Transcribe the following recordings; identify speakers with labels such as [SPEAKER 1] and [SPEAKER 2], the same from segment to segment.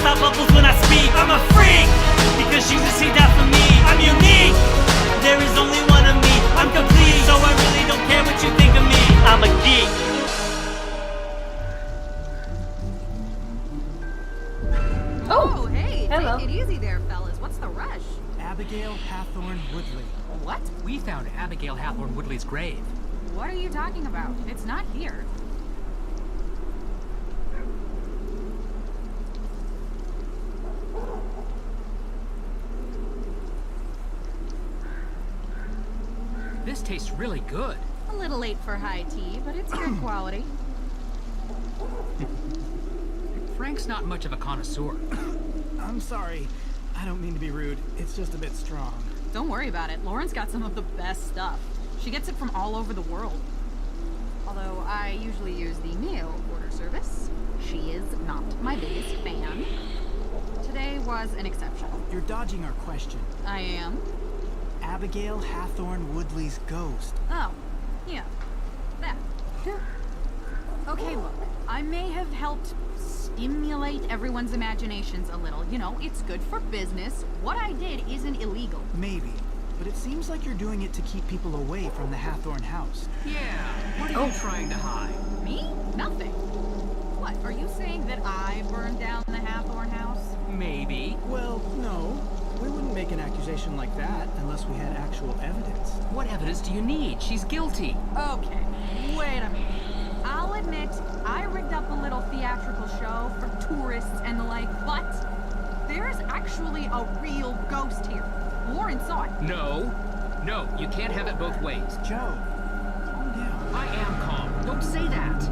[SPEAKER 1] out bubbles when I speak. I'm a freak, because she's a seed out for me. I'm unique, there is only one of me. I'm complete, so I really don't care what you think of me. I'm a geek.
[SPEAKER 2] Oh, hey,
[SPEAKER 3] hello.
[SPEAKER 2] take it easy there, fellas. What's the rush?
[SPEAKER 4] Abigail Hathorne Woodley.
[SPEAKER 2] What?
[SPEAKER 5] We found Abigail Hathorne Woodley's grave.
[SPEAKER 2] What are you talking about? It's not here.
[SPEAKER 5] This tastes really good.
[SPEAKER 2] A little late for high tea, but it's good quality.
[SPEAKER 5] Frank's not much of a connoisseur.
[SPEAKER 4] I'm sorry. I don't mean to be rude. It's just a bit strong.
[SPEAKER 2] Don't worry about it. Lauren's got some of the best stuff. She gets it from all over the world. Although I usually use the mail order service. She is not my biggest fan. Today was an exception.
[SPEAKER 4] You're dodging our question.
[SPEAKER 2] I am?
[SPEAKER 4] Abigail Hathorne Woodley's ghost.
[SPEAKER 2] Oh, yeah. That. Okay, look. I may have helped stimulate everyone's imaginations a little. You know, it's good for business. What I did isn't illegal.
[SPEAKER 4] Maybe. But it seems like you're doing it to keep people away from the Hathorne house.
[SPEAKER 5] Yeah, what are you trying to hide?
[SPEAKER 2] Me? Nothing. What, are you saying that I burned down the Hathorne house?
[SPEAKER 5] Maybe.
[SPEAKER 4] Well, no. We wouldn't make an accusation like that unless we had actual evidence.
[SPEAKER 5] What evidence do you need? She's guilty.
[SPEAKER 2] Okay, wait a minute. I'll admit, I rigged up a little theatrical show for tourists and the like, but there's actually a real ghost here. Lauren saw it.
[SPEAKER 5] No. No, you can't have it both ways.
[SPEAKER 4] Joe, calm down.
[SPEAKER 5] I am calm. Don't say that.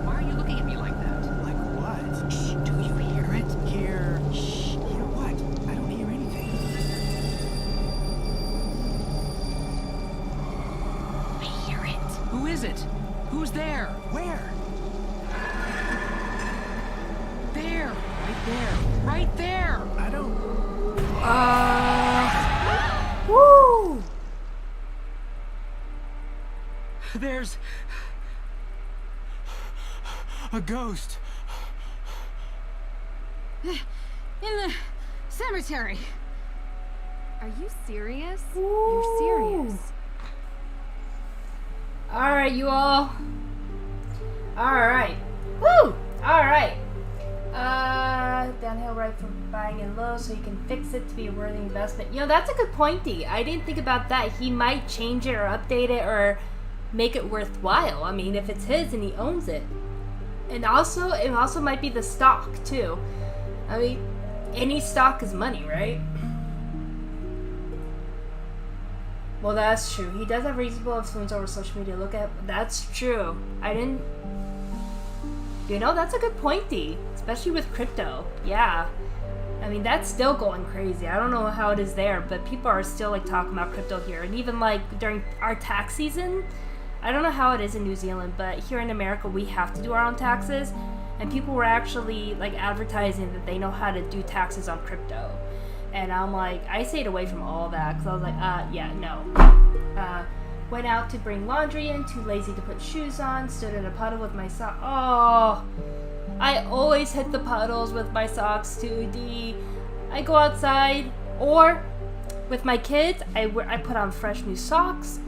[SPEAKER 5] Why are you looking at me like that?
[SPEAKER 4] Like what?
[SPEAKER 5] Shh, do you hear it?
[SPEAKER 4] Hear... Shh. Hear what? I don't hear anything.
[SPEAKER 5] I hear it. Who is it? Who's there?
[SPEAKER 4] Where?
[SPEAKER 5] There. Right there. Right there.
[SPEAKER 4] I don't...
[SPEAKER 3] Woo!
[SPEAKER 5] There's...
[SPEAKER 4] a ghost.
[SPEAKER 2] In the cemetery.
[SPEAKER 6] Are you serious?
[SPEAKER 3] Ooh.
[SPEAKER 6] You're serious.
[SPEAKER 3] Alright, you all. Alright. Woo! Alright. Downhill right from buying it low so you can fix it to be a worthy investment. You know, that's a good point, D. I didn't think about that. He might change it or update it or make it worthwhile. I mean, if it's his and he owns it. And also, it also might be the stock, too. I mean, any stock is money, right? Well, that's true. He does have reasonable influence over social media. Look at... That's true. I didn't... You know, that's a good point, D. Especially with crypto. Yeah. I mean, that's still going crazy. I don't know how it is there, but people are still, like, talking about crypto here. And even, like, during our tax season... I don't know how it is in New Zealand, but here in America, we have to do our own taxes. And people were actually, like, advertising that they know how to do taxes on crypto. And I'm like, I stayed away from all that, because I was like, yeah, no. Went out to bring laundry in, too lazy to put shoes on, stood in a puddle with my socks. Oh, I always hit the puddles with my socks too, D. I go outside, or with my kids, I put on fresh new socks,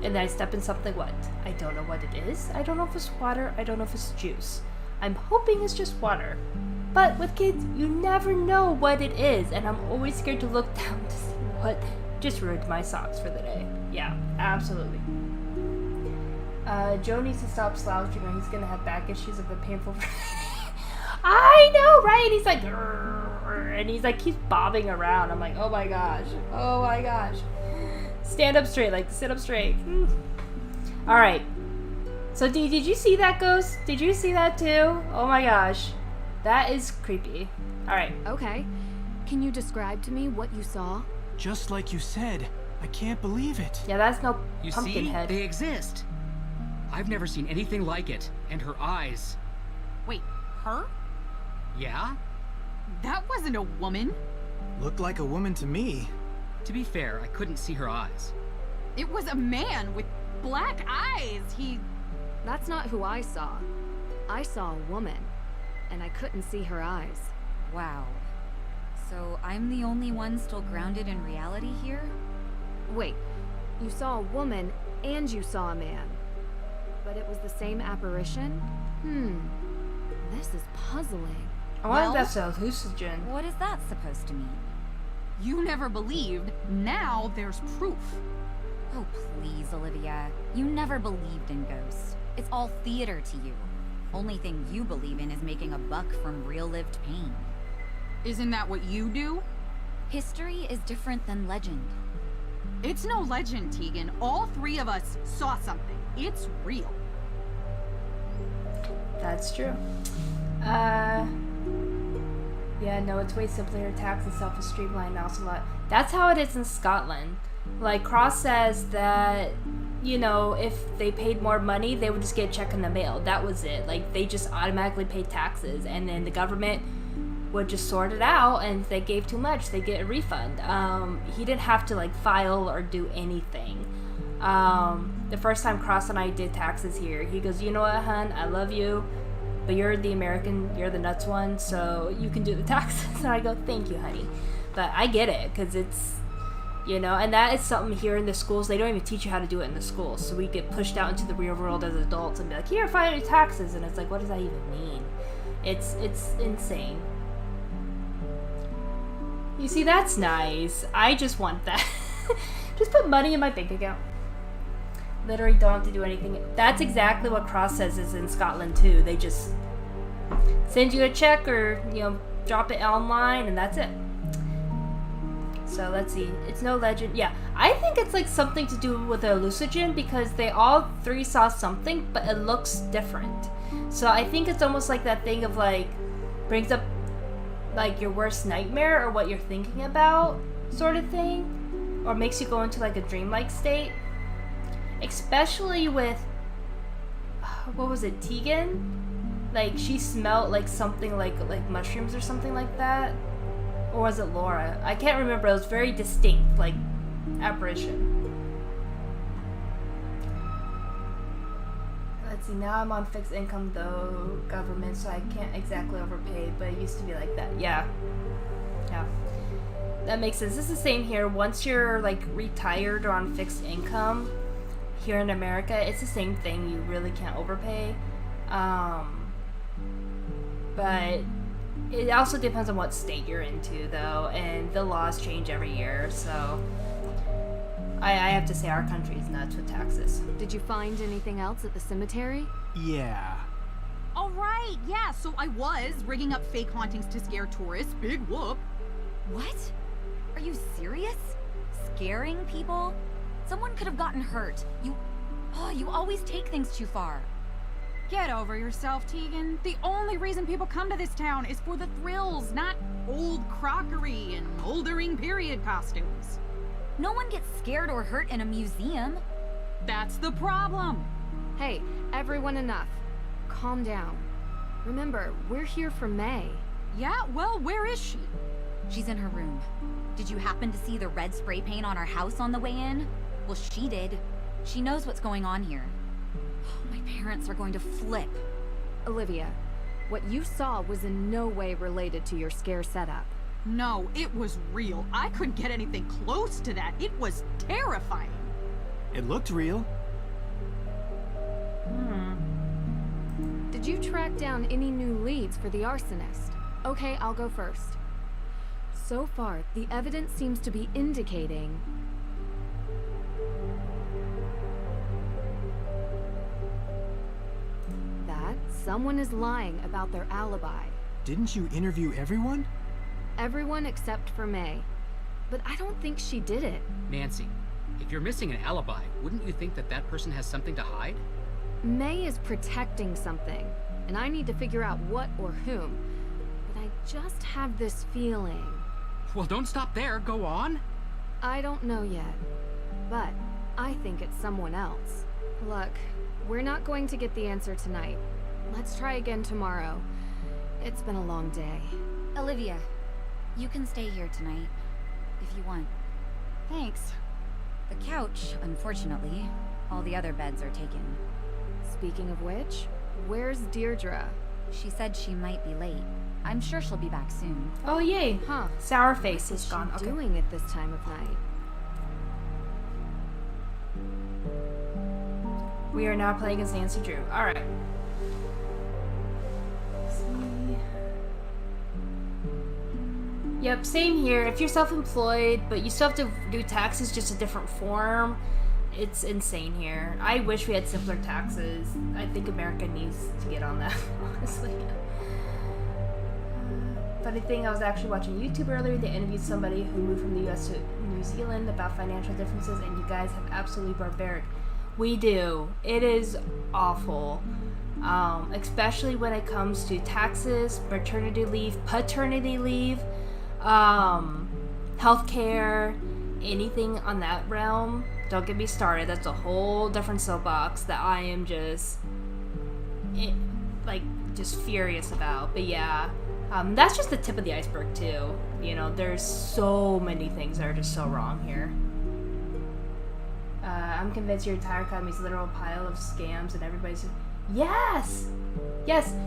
[SPEAKER 3] and then I step in something wet. I don't know what it is. I don't know if it's water. I don't know if it's juice. I'm hoping it's just water. But with kids, you never know what it is, and I'm always scared to look down to see what just ruined my socks for the day. Yeah, absolutely. Joe needs to stop slouching or he's gonna have back issues of a painful... I know, right? And he's like... And he's like, keeps bobbing around. I'm like, oh my gosh. Oh my gosh. Stand up straight, like sit up straight. Alright. So did you see that ghost? Did you see that too? Oh my gosh. That is creepy. Alright.
[SPEAKER 6] Okay. Can you describe to me what you saw?
[SPEAKER 4] Just like you said. I can't believe it.
[SPEAKER 3] Yeah, that's no
[SPEAKER 5] You
[SPEAKER 3] pumpkin
[SPEAKER 5] see?
[SPEAKER 3] head.
[SPEAKER 5] They exist. I've never seen anything like it. And her eyes.
[SPEAKER 2] Wait, her?
[SPEAKER 5] Yeah?
[SPEAKER 2] That wasn't a woman.
[SPEAKER 4] Looked like a woman to me.
[SPEAKER 5] To be fair, I couldn't see her eyes.
[SPEAKER 2] It was a man with black eyes.
[SPEAKER 6] That's not who I saw. I saw a woman. and I couldn't see her eyes.
[SPEAKER 7] Wow. So I'm the only one still grounded in reality here?
[SPEAKER 6] Wait, you saw a woman and you saw a man. But it was the same apparition? This is puzzling.
[SPEAKER 3] I wonder
[SPEAKER 7] Well-
[SPEAKER 3] if that's a hallucinogen.
[SPEAKER 7] What is that supposed to mean?
[SPEAKER 2] You never believed. Now there's proof.
[SPEAKER 7] Oh, please, Olivia. You never believed in ghosts. It's all theater to you. Only thing you believe in is making a buck from real-lived pain.
[SPEAKER 2] Isn't that what you do?
[SPEAKER 7] History is different than legend.
[SPEAKER 2] It's no legend, Tegan. All three of us saw something. It's real.
[SPEAKER 3] That's true. Yeah, no, it's way simpler. Tax itself is streamlined also a lot. That's how it is in Scotland. Like, Cross says that, you know, if they paid more money, they would just get a check in the mail. That was it. Like, they just automatically paid taxes, and then the government would just sort it out, and if they gave too much, they get a refund. He didn't have to, like, file or do anything. The first time Cross and I did taxes here, he goes, you know what, hun, I love you, but you're the American, you're the nuts one, so you can do the taxes. And I go, thank you, honey. But I get it, because it's, you know, and that is something here in the schools. They don't even teach you how to do it in the schools. So we get pushed out into the real world as adults and be like, here, file your taxes. And it's like, what does that even mean? It's insane. You see, that's nice. I just want that. Just put money in my bank account. Literally don't have to do anything. That's exactly what Cross says is in Scotland too. They just send you a check or, you know, drop it online and that's it. So let's see. It's no legend. Yeah, I think it's like something to do with a hallucinogen because they all three saw something, but it looks different. So I think it's almost like that thing of like brings up like your worst nightmare or what you're thinking about sort of thing, or makes you go into like a dreamlike state. Especially with what was it, Tegan? Like she smelled like something like mushrooms or something like that. Or was it Laura? I can't remember. It was very distinct, like apparition. Let's see, now I'm on fixed income though, government, so I can't exactly overpay, but it used to be like that. Yeah. That makes sense. This is the same here. Once you're like retired or on fixed income here in America, it's the same thing. You really can't overpay. But it also depends on what state you're into though, and the laws change every year, so I have to say our country is nuts with taxes.
[SPEAKER 6] Did you find anything else at the cemetery?
[SPEAKER 4] Yeah.
[SPEAKER 2] All right, yeah, so I was rigging up fake hauntings to scare tourists. Big whoop.
[SPEAKER 7] What? Are you serious? Scaring people? Someone could have gotten hurt. You always take things too far.
[SPEAKER 2] Get over yourself, Tegan. The only reason people come to this town is for the thrills, not old crockery and moldering period costumes.
[SPEAKER 7] No one gets scared or hurt in a museum.
[SPEAKER 2] That's the problem.
[SPEAKER 6] Hey, everyone, enough. Calm down. Remember, we're here for May.
[SPEAKER 2] Yeah, well, where is she?
[SPEAKER 7] She's in her room. Did you happen to see the red spray paint on our house on the way in? Well, she did. She knows what's going on here. My parents are going to flip.
[SPEAKER 6] Olivia, what you saw was in no way related to your scare setup.
[SPEAKER 2] No, it was real. I couldn't get anything close to that. It was terrifying.
[SPEAKER 4] It looked real.
[SPEAKER 6] Did you track down any new leads for the arsonist? Okay, I'll go first. So far, the evidence seems to be indicating that someone is lying about their alibi.
[SPEAKER 4] Didn't you interview everyone?
[SPEAKER 6] Everyone except for May. But I don't think she did it.
[SPEAKER 8] Nancy, if you're missing an alibi, wouldn't you think that that person has something to hide?
[SPEAKER 6] May is protecting something, and I need to figure out what or whom. But I just have this feeling.
[SPEAKER 8] Well, don't stop there. Go on.
[SPEAKER 6] I don't know yet, but I think it's someone else. Look, we're not going to get the answer tonight. Let's try again tomorrow. It's been a long day.
[SPEAKER 7] Olivia, you can stay here tonight, if you want.
[SPEAKER 2] Thanks.
[SPEAKER 7] The couch, unfortunately. All the other beds are taken.
[SPEAKER 6] Speaking of which, where's Deirdre?
[SPEAKER 7] She said she might be late. I'm sure she'll be back soon.
[SPEAKER 3] Oh, yay.
[SPEAKER 6] Huh.
[SPEAKER 3] Sour face
[SPEAKER 6] What
[SPEAKER 3] is
[SPEAKER 6] is
[SPEAKER 3] gone.
[SPEAKER 6] she
[SPEAKER 3] Okay.
[SPEAKER 6] doing at this time of night?
[SPEAKER 3] We are now playing as Nancy Drew. Alright. Yep, same here. If you're self-employed, but you still have to do taxes, just a different form, it's insane here. I wish we had simpler taxes. I think America needs to get on that, honestly. Funny thing, I was actually watching YouTube earlier. They interviewed somebody who moved from the US to New Zealand about financial differences, and you guys have absolutely barbaric. We do. It is awful. Especially when it comes to taxes, maternity leave, paternity leave, healthcare, anything on that realm. Don't get me started. That's a whole different soapbox that I am just furious about. But yeah, that's just the tip of the iceberg too. You know, there's so many things that are just so wrong here. I'm convinced your entire economy is a literal pile of scams, and everybody's yes,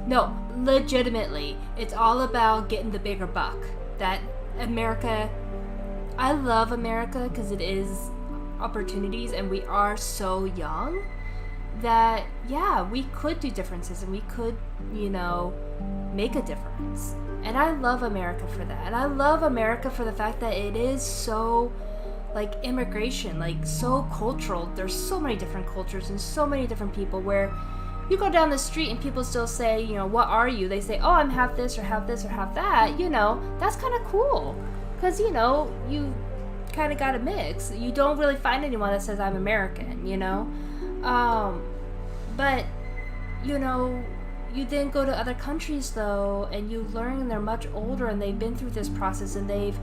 [SPEAKER 3] no, legitimately, it's all about getting the bigger buck. That America, I love America because it is opportunities, and we are so young that yeah, we could do differences, and we could, you know, make a difference. And I love America for that. And I love America for the fact that it is so, like, immigration, like, so cultural. There's so many different cultures and so many different people where you go down the street and people still say, you know, what are you? They say, oh, I'm half this or half this or half that. You know, that's kind of cool. Because, you know, you kind of got a mix. You don't really find anyone that says I'm American, you know? But, you know, you then go to other countries, though, and you learn they're much older and they've been through this process and they've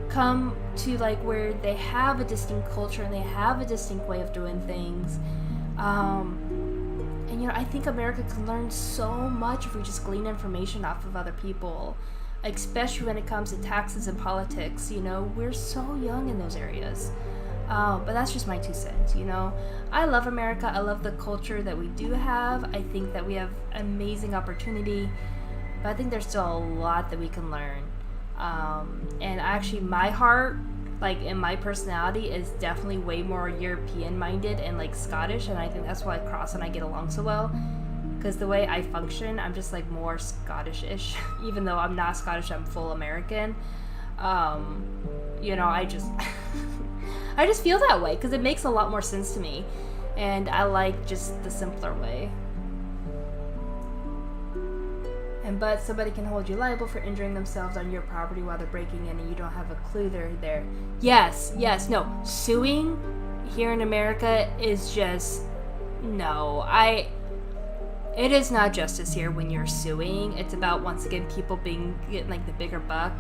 [SPEAKER 3] come to, like, where they have a distinct culture and they have a distinct way of doing things. And, you know, I think America can learn so much if we just glean information off of other people, especially when it comes to taxes and politics. You know, we're so young in those areas. But that's just my 2 cents, you know. I love America. I love the culture that we do have. I think that we have amazing opportunity, but I think there's still a lot that we can learn. And actually, my heart, like, in my personality is definitely way more European minded and, like, Scottish, and I think that's why Cross and I get along so well, because the way I function, I'm just, like, more Scottish-ish. Even though I'm not Scottish, I'm full American. You know, I just I just feel that way because it makes a lot more sense to me, and I like just the simpler way. But somebody can hold you liable for injuring themselves on your property while they're breaking in and you don't have a clue they're there. Yes, no. Suing here in America is just, no. It is not justice here when you're suing. It's about, once again, people getting like the bigger buck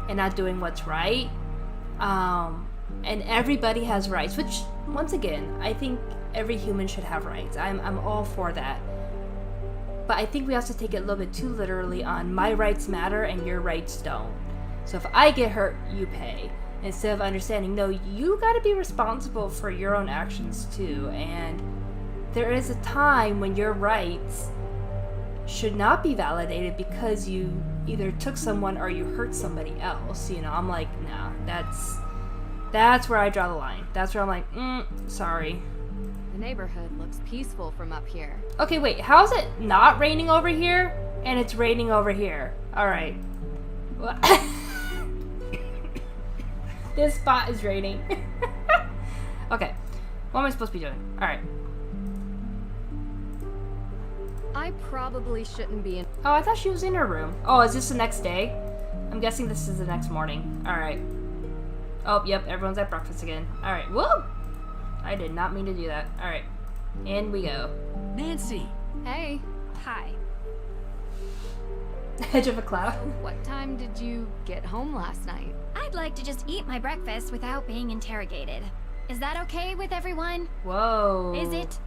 [SPEAKER 3] and not doing what's right. And everybody has rights, which, once again, I think every human should have rights. I'm all for that. But I think we have to take it a little bit too literally on my rights matter and your rights don't. So if I get hurt, you pay. Instead of understanding, no, you gotta be responsible for your own actions too. And there is a time when your rights should not be validated because you either took someone or you hurt somebody else. You know, I'm like, nah, that's where I draw the line. That's where I'm like, sorry.
[SPEAKER 6] The neighborhood looks peaceful from up here.
[SPEAKER 3] Okay, wait, how is it not raining over here and it's raining over here? Alright. This spot is raining. Okay, what am I supposed to be doing? Alright.
[SPEAKER 6] I probably shouldn't be in.
[SPEAKER 3] Oh, I thought she was in her room. Oh, is this the next day? I'm guessing this is the next morning. Alright. Oh, yep, everyone's at breakfast again. Alright, whoa! I did not mean to do that. Alright. In we go.
[SPEAKER 5] Nancy!
[SPEAKER 6] Hey,
[SPEAKER 2] Hi.
[SPEAKER 3] Edge of a cloud.
[SPEAKER 6] what time did you get home last night?
[SPEAKER 9] I'd like to just eat my breakfast without being interrogated. Is that okay with everyone?
[SPEAKER 3] Whoa.
[SPEAKER 9] Is it?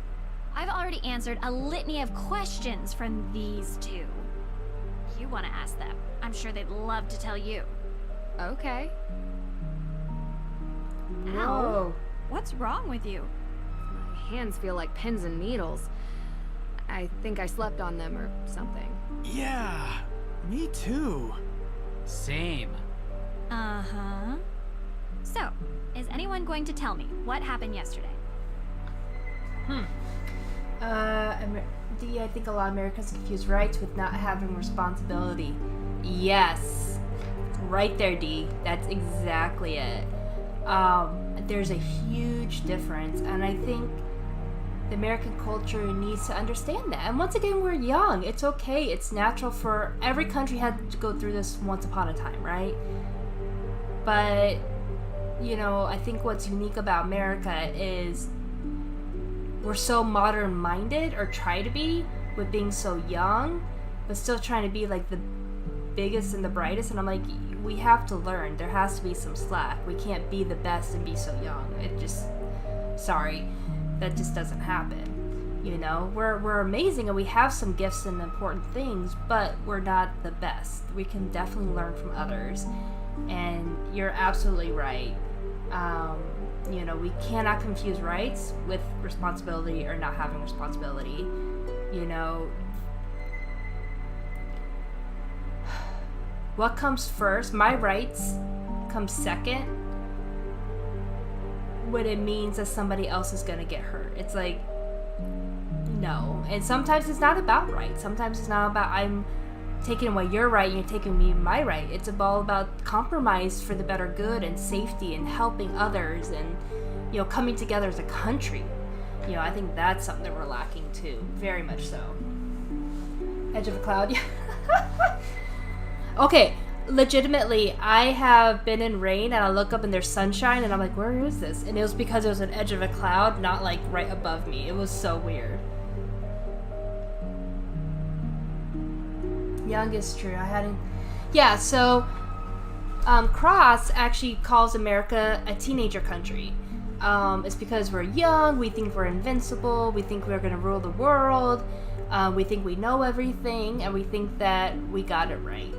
[SPEAKER 9] I've already answered a litany of questions from these two. You want to ask them. I'm sure they'd love to tell you.
[SPEAKER 6] Okay.
[SPEAKER 3] Whoa.
[SPEAKER 9] What's wrong with you?
[SPEAKER 6] My hands feel like pins and needles. I think I slept on them or something.
[SPEAKER 4] Yeah, me too.
[SPEAKER 8] Same.
[SPEAKER 9] Uh-huh. So, is anyone going to tell me what happened yesterday?
[SPEAKER 3] I think a lot of Americans confuse rights with not having responsibility. Yes. Right there, D. That's exactly it. There's a huge difference, and I think the American culture needs to understand that. And once again, we're young. It's okay. It's natural for every country had to go through this once upon a time, right? But, you know, I think what's unique about America is we're so modern-minded, or try to be, with being so young, but still trying to be like the biggest and the brightest. And I'm like, we have to learn. There has to be some slack. We can't be the best and be so young. It just, sorry, that just doesn't happen. You know, we're amazing and we have some gifts and important things, but we're not the best. We can definitely learn from others. And you're absolutely right. You know, we cannot confuse rights with responsibility or not having responsibility. You know, what comes first? My rights come second when it means that somebody else is gonna get hurt. It's like, no. And sometimes it's not about rights. Sometimes it's not about I'm taking away your right and you're taking me my right. It's all about compromise for the better good and safety and helping others and, you know, coming together as a country. You know, I think that's something that we're lacking too. Very much so. Edge of a cloud. Yeah. Okay, legitimately, I have been in rain and I look up and there's sunshine and I'm like, where is this? And it was because it was an edge of a cloud, not like right above me. It was so weird. Youngest, true. I hadn't. Yeah, so Cross actually calls America a teenager country. It's because we're young, we think we're invincible, we think we're going to rule the world, we think we know everything, and we think that we got it right.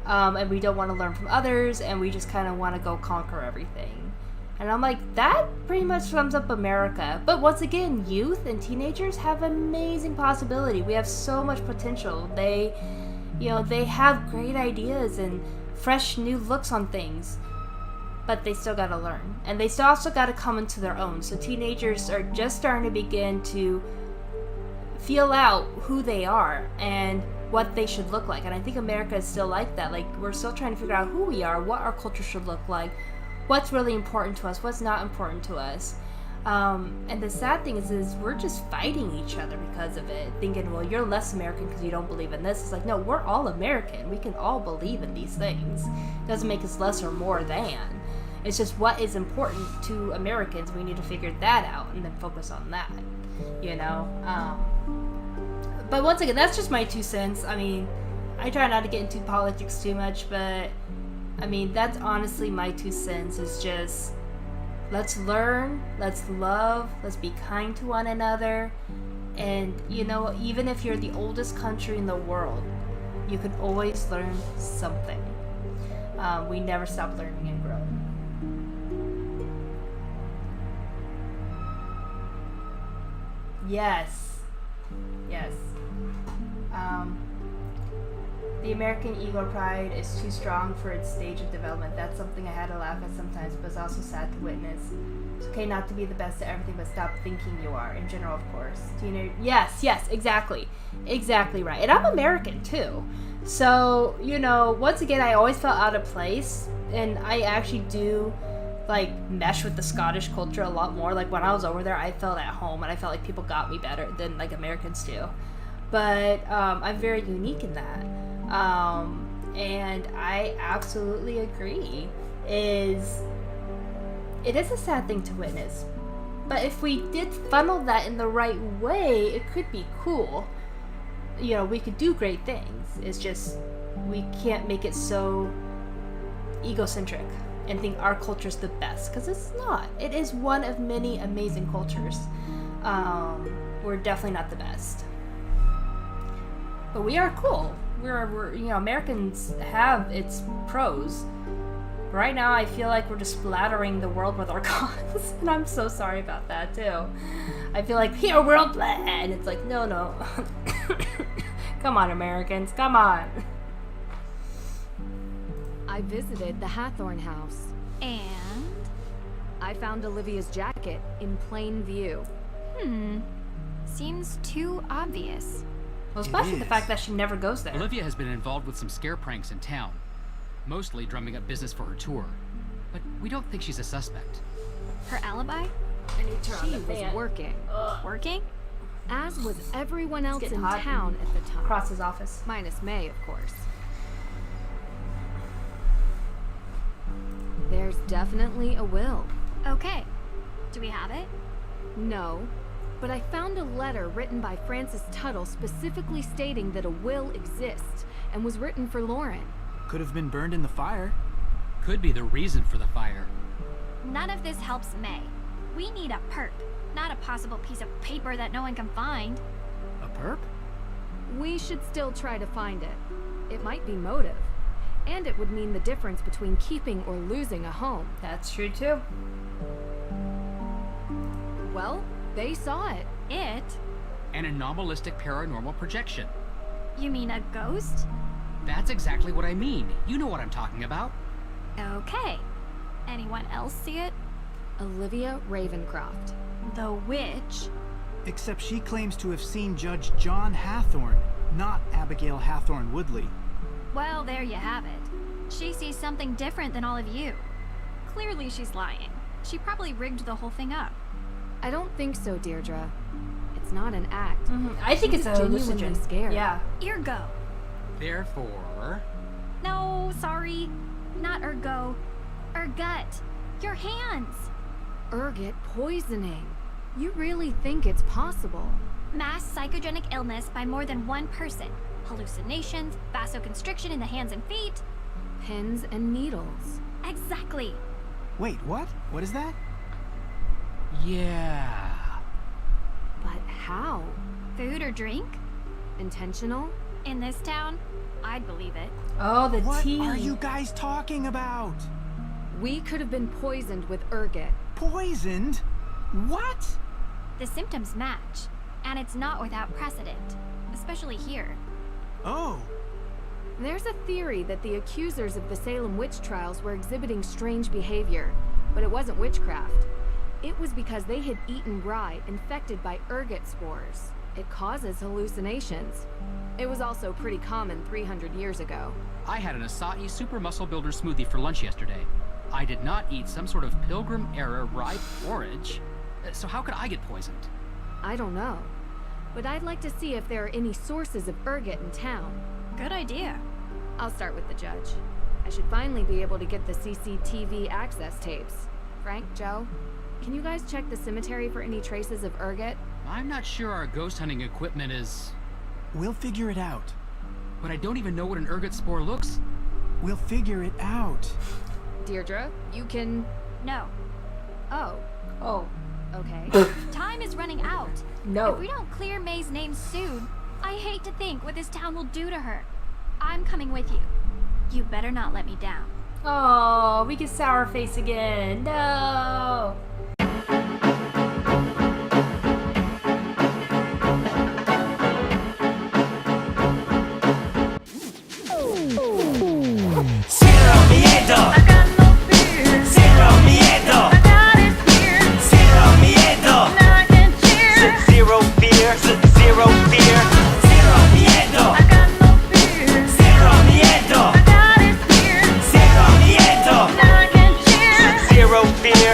[SPEAKER 3] And we don't want to learn from others, and we just kind of want to go conquer everything. And I'm like, that pretty much sums up America. But once again, youth and teenagers have amazing possibility. We have so much potential. They, you know, they have great ideas and fresh new looks on things. But they still gotta learn. And they still also gotta come into their own. So teenagers are just starting to begin to feel out who they are and what they should look like. And I think America is still like that. Like, we're still trying to figure out who we are, what our culture should look like, what's really important to us, what's not important to us. And the sad thing is we're just fighting each other because of it, thinking, well, you're less American because you don't believe in this. It's like, no, we're all American. We can all believe in these things. It doesn't make us less or more than. It's just what is important to Americans. We need to figure that out and then focus on that, you know? But once again, that's just my 2 cents. I mean, I try not to get into politics too much, but I mean, that's honestly my 2 cents is just, let's learn, let's love, let's be kind to one another. And, you know, even if you're the oldest country in the world, you can always learn something. We never stop learning and growing. Yes. Yes. The American ego pride is too strong for its stage of development. That's something I had to laugh at sometimes, but it's also sad to witness. It's okay not to be the best at everything, but stop thinking you are. In general, of course. Yes, exactly. Exactly right. And I'm American, too. So, you know, once again, I always felt out of place. And I actually do, like, mesh with the Scottish culture a lot more. Like, when I was over there, I felt at home, and I felt like people got me better than, like, Americans do. But I'm very unique in that. And I absolutely agree. It is a sad thing to witness. But if we did funnel that in the right way, it could be cool. You know, we could do great things. It's just, we can't make it so egocentric and think our culture's the best, because it's not. It is one of many amazing cultures. We're definitely not the best. But we are cool. We're you know, Americans have its pros. Right now, I feel like we're just splattering the world with our cons, and I'm so sorry about that too. I feel like, here, world, blah, and it's like, no. Come on, Americans, come on.
[SPEAKER 6] I visited the Hathorn house.
[SPEAKER 9] And?
[SPEAKER 6] I found Olivia's jacket in plain view.
[SPEAKER 9] Seems too obvious.
[SPEAKER 3] Well, especially the
[SPEAKER 4] is.
[SPEAKER 3] fact that she never goes there.
[SPEAKER 8] Olivia has been involved with some scare pranks in town, mostly drumming up business for her tour. But we don't think she's a suspect.
[SPEAKER 9] Her alibi?
[SPEAKER 3] I need to turn on
[SPEAKER 6] She
[SPEAKER 3] the
[SPEAKER 6] was
[SPEAKER 3] fan.
[SPEAKER 6] working,
[SPEAKER 9] Working?
[SPEAKER 6] as was everyone else
[SPEAKER 3] getting
[SPEAKER 6] in
[SPEAKER 3] hot
[SPEAKER 6] town at the time.
[SPEAKER 3] Across his office.
[SPEAKER 6] Minus May, of course. There's definitely a will.
[SPEAKER 9] Okay. Do we have it?
[SPEAKER 6] No, but I found a letter written by Francis Tuttle specifically stating that a will exists and was written for Lauren.
[SPEAKER 4] Could have been burned in the fire.
[SPEAKER 8] Could be the reason for the fire.
[SPEAKER 9] None of this helps May. We need a perp, not a possible piece of paper that no one can find.
[SPEAKER 4] A perp?
[SPEAKER 6] We should still try to find it. It might be motive, and it would mean the difference between keeping or losing a home.
[SPEAKER 3] That's true too.
[SPEAKER 6] Well, they saw it.
[SPEAKER 9] It?
[SPEAKER 8] An anomalistic paranormal projection.
[SPEAKER 9] You mean a ghost?
[SPEAKER 8] That's exactly what I mean. You know what I'm talking about.
[SPEAKER 9] Okay. Anyone else see it?
[SPEAKER 6] Olivia Ravencroft.
[SPEAKER 9] The witch?
[SPEAKER 4] Except she claims to have seen Judge John Hathorn, not Abigail Hathorn Woodley.
[SPEAKER 9] Well, there you have it. She sees something different than all of you. Clearly she's lying. She probably rigged the whole thing up.
[SPEAKER 6] I don't think so, Deirdre. It's not an act.
[SPEAKER 3] I think
[SPEAKER 6] She's
[SPEAKER 3] it's a
[SPEAKER 6] genuinely
[SPEAKER 3] hallucinogen.
[SPEAKER 6] scared.
[SPEAKER 3] Yeah.
[SPEAKER 9] Ergo.
[SPEAKER 8] Therefore,
[SPEAKER 9] No, sorry. Not ergo. Ergut. Your hands.
[SPEAKER 6] Ergot poisoning. You really think it's possible?
[SPEAKER 9] Mass psychogenic illness by more than one person. Hallucinations, vasoconstriction in the hands and feet.
[SPEAKER 6] Pins and needles.
[SPEAKER 9] Exactly.
[SPEAKER 4] Wait, what? What is that?
[SPEAKER 8] yeah.
[SPEAKER 6] But how?
[SPEAKER 9] Food or drink?
[SPEAKER 6] Intentional?
[SPEAKER 9] In this town? I'd believe it.
[SPEAKER 3] Oh, the
[SPEAKER 4] What
[SPEAKER 3] tea.
[SPEAKER 4] are you guys talking about?
[SPEAKER 6] We could have been poisoned with ergot.
[SPEAKER 4] Poisoned? What?
[SPEAKER 9] The symptoms match, and it's not without precedent, especially here.
[SPEAKER 4] Oh,
[SPEAKER 6] There's a theory that the accusers of the Salem witch trials were exhibiting strange behavior, but it wasn't witchcraft. It was because they had eaten rye infected by ergot spores. It causes hallucinations. It was also pretty common 300 years ago.
[SPEAKER 8] I had an acai super muscle builder smoothie for lunch yesterday. I did not eat some sort of Pilgrim era rye porridge. So how could I get poisoned?
[SPEAKER 6] I don't know, but I'd like to see if there are any sources of ergot in town.
[SPEAKER 9] Good idea.
[SPEAKER 6] I'll start with the judge. I should finally be able to get the CCTV access tapes. Frank, Joe, can you guys check the cemetery for any traces of ergot?
[SPEAKER 8] I'm not sure our ghost hunting equipment is...
[SPEAKER 4] we'll figure it out.
[SPEAKER 8] But I don't even know what an ergot spore looks.
[SPEAKER 4] We'll figure it out.
[SPEAKER 6] Deirdre, you can...
[SPEAKER 9] No.
[SPEAKER 6] Oh,
[SPEAKER 3] Oh,
[SPEAKER 6] okay.
[SPEAKER 9] Time is running out.
[SPEAKER 3] no.
[SPEAKER 9] If we don't clear May's name soon, I hate to think what this town will do to her. I'm coming with you. You better not let me down.
[SPEAKER 3] Oh, we get sour face again. No.
[SPEAKER 1] Zero miedo. I got no fear. Zero miedo. I got it here. Zero miedo. Now I can cheer. Zero fear. Zero fear. Zero miedo. I got no fear. Zero miedo. I got it here. Zero miedo. Now I can cheer. Zero fear.